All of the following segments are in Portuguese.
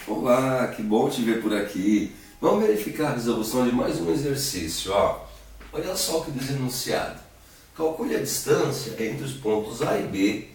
Olá, que bom te ver por aqui. Vamos verificar a resolução de mais um exercício. Olha só o que diz enunciado. Calcule a distância entre os pontos A e B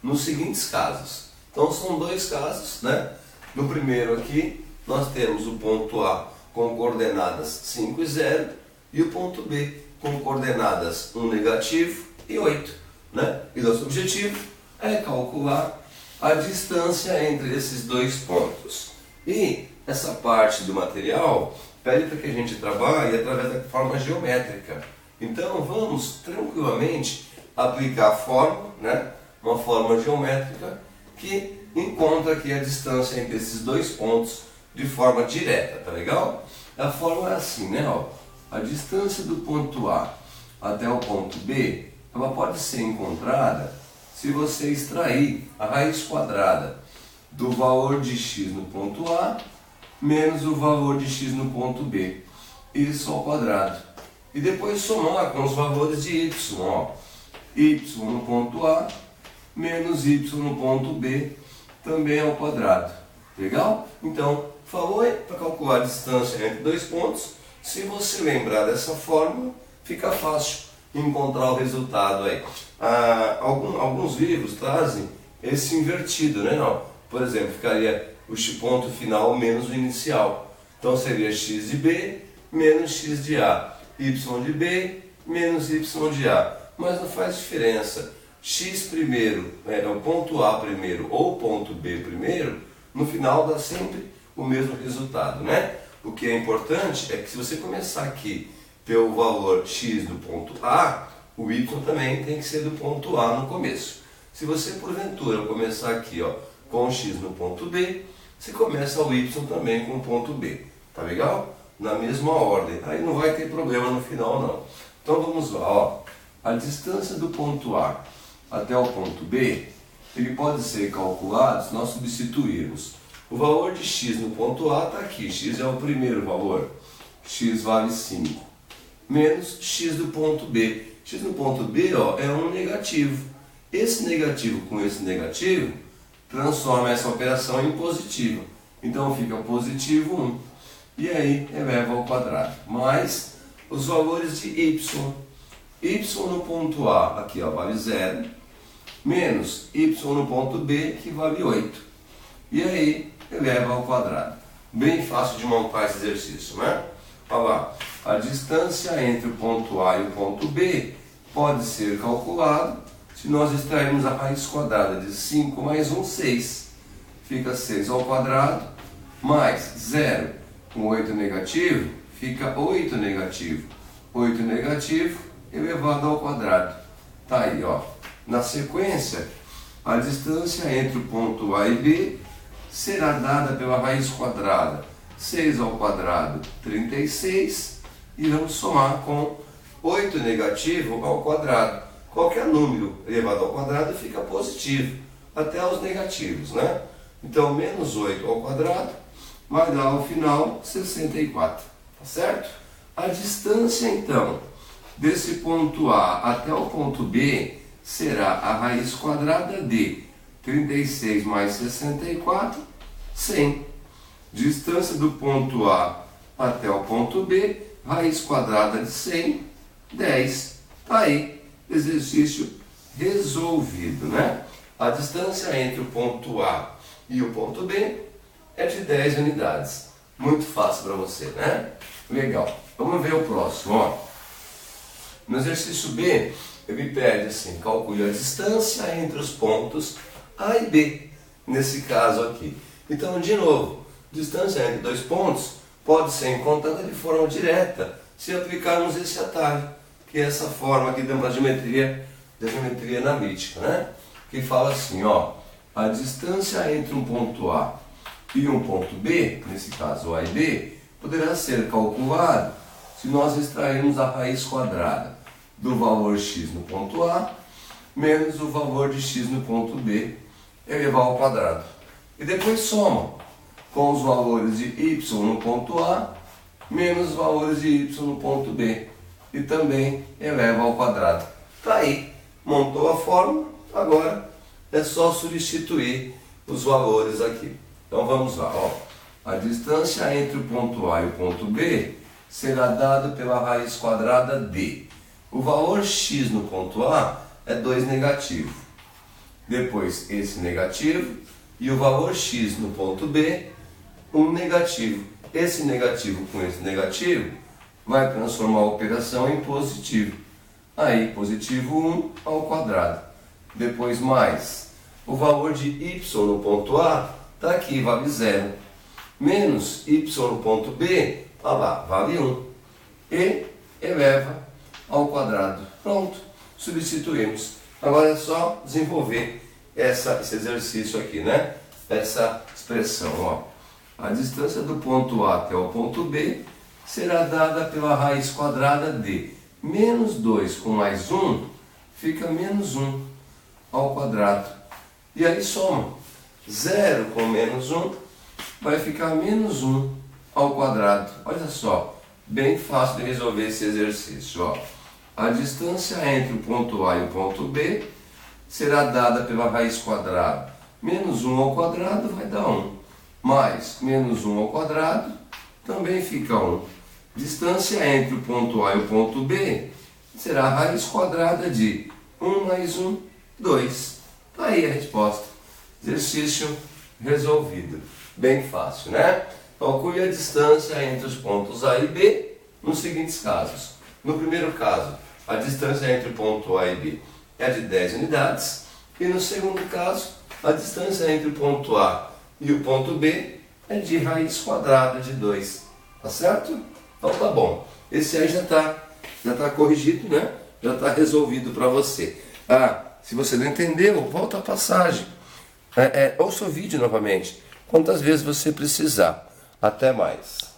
nos seguintes casos. Então são dois casos, né? No primeiro aqui, nós temos o ponto A com coordenadas 5 e 0 e o ponto B com coordenadas 1 negativo e 8. Né? E nosso objetivo é calcular a distância entre esses dois pontos. E essa parte do material pede para que a gente trabalhe através da forma geométrica. Então vamos tranquilamente aplicar a forma, né? Uma forma geométrica que encontra aqui a distância entre esses dois pontos de forma direta, tá legal? A forma é assim, né? A distância do ponto A até o ponto B, ela pode ser encontrada se você extrair a raiz quadrada do valor de x no ponto A menos o valor de x no ponto B, isso ao quadrado. E depois somar com os valores de y, y no ponto A menos y no ponto B, também ao quadrado. Legal? Então, falou para calcular a distância entre dois pontos. Se você lembrar dessa fórmula, fica fácil encontrar o resultado aí. Alguns livros trazem esse invertido, né? Por exemplo, ficaria o ponto final menos o inicial. Então seria x de B menos x de A, y de B menos y de A. Mas não faz diferença. X primeiro, o ponto A primeiro ou o ponto B primeiro, no final dá sempre o mesmo resultado, né? O que é importante é que se você começar aqui pelo valor x do ponto A, o y também tem que ser do ponto A no começo. Se você porventura começar aqui com x no ponto B, você começa o y também com o ponto B. Tá legal? Na mesma ordem. Aí não vai ter problema no final não. Então vamos lá. A distância do ponto A até o ponto B, ele pode ser calculado se nós substituirmos o valor de x no ponto A, está aqui, x é o primeiro valor, x vale 5, menos x do ponto B. X no ponto B é um negativo. Esse negativo com esse negativo transforma essa operação em positivo. Então fica positivo 1. E aí eleva ao quadrado. Mais os valores de y. Y no ponto A, aqui vale 0. Menos y no ponto B, que vale 8. E aí eleva ao quadrado. Bem fácil de montar esse exercício, né? Olha lá. A distância entre o ponto A e o ponto B pode ser calculado se nós extrairmos a raiz quadrada de 5 mais 1, 6. Fica 6 ao quadrado, mais 0 com 8 negativo, fica 8 negativo. 8 negativo elevado ao quadrado. Tá aí, Na sequência, a distância entre o ponto A e B será dada pela raiz quadrada. 6 ao quadrado, 36. E vamos somar com 8 negativo ao quadrado. Qualquer número elevado ao quadrado fica positivo, até os negativos, né? Então, menos 8 ao quadrado vai dar ao final 64, tá certo? A distância, então, desse ponto A até o ponto B será a raiz quadrada de 36 mais 64, 100. Distância do ponto A até o ponto B, raiz quadrada de 100, 10. Tá aí, exercício resolvido, né? A distância entre o ponto A e o ponto B é de 10 unidades. Muito fácil para você, né? Legal. Vamos ver o próximo, No exercício B, ele pede assim, calcule a distância entre os pontos A e B, nesse caso aqui. Então, de novo, distância entre dois pontos pode ser encontrada de forma direta se aplicarmos esse atalho, que é essa forma aqui da geometria analítica, né? Que fala assim, a distância entre um ponto A e um ponto B, nesse caso A e B, poderá ser calculado se nós extrairmos a raiz quadrada do valor x no ponto A menos o valor de x no ponto B elevado ao quadrado. E depois soma com os valores de y no ponto A menos os valores de y no ponto B e também eleva ao quadrado. Tá aí, montou a fórmula, agora é só substituir os valores aqui. Então vamos lá, A distância entre o ponto A e o ponto B será dada pela raiz quadrada de. O valor x no ponto A é 2 negativo. Depois esse negativo e o valor x no ponto B, 1 negativo. Esse negativo com esse negativo vai transformar a operação em positivo. Aí positivo 1 ao quadrado. Depois mais o valor de y no ponto A está aqui, vale 0. Menos y no ponto B, olha lá, vale 1. E eleva ao quadrado. Pronto, substituímos. Agora é só desenvolver esse exercício aqui, né? Essa expressão, ó. A distância do ponto A até o ponto B será dada pela raiz quadrada de menos 2 com mais 1, fica menos 1 ao quadrado. E aí soma. 0 com menos 1 vai ficar menos 1 ao quadrado. Olha só, bem fácil de resolver esse exercício, ó. A distância entre o ponto A e o ponto B será dada pela raiz quadrada. Menos 1 ao quadrado vai dar 1. Mais menos 1 ao quadrado também fica 1. Distância entre o ponto A e o ponto B será a raiz quadrada de 1 mais 1, 2. Tá aí a resposta. Exercício resolvido. Bem fácil, né? Calcule a distância entre os pontos A e B nos seguintes casos. No primeiro caso, a distância entre o ponto A e B é de 10 unidades. E no segundo caso, a distância entre o ponto A e o ponto B é de raiz quadrada de 2. Tá certo? Então tá bom. Esse aí já tá corrigido, né? Já está resolvido para você. Ah, se você não entendeu, volta a passagem. Ouça o vídeo novamente, quantas vezes você precisar. Até mais.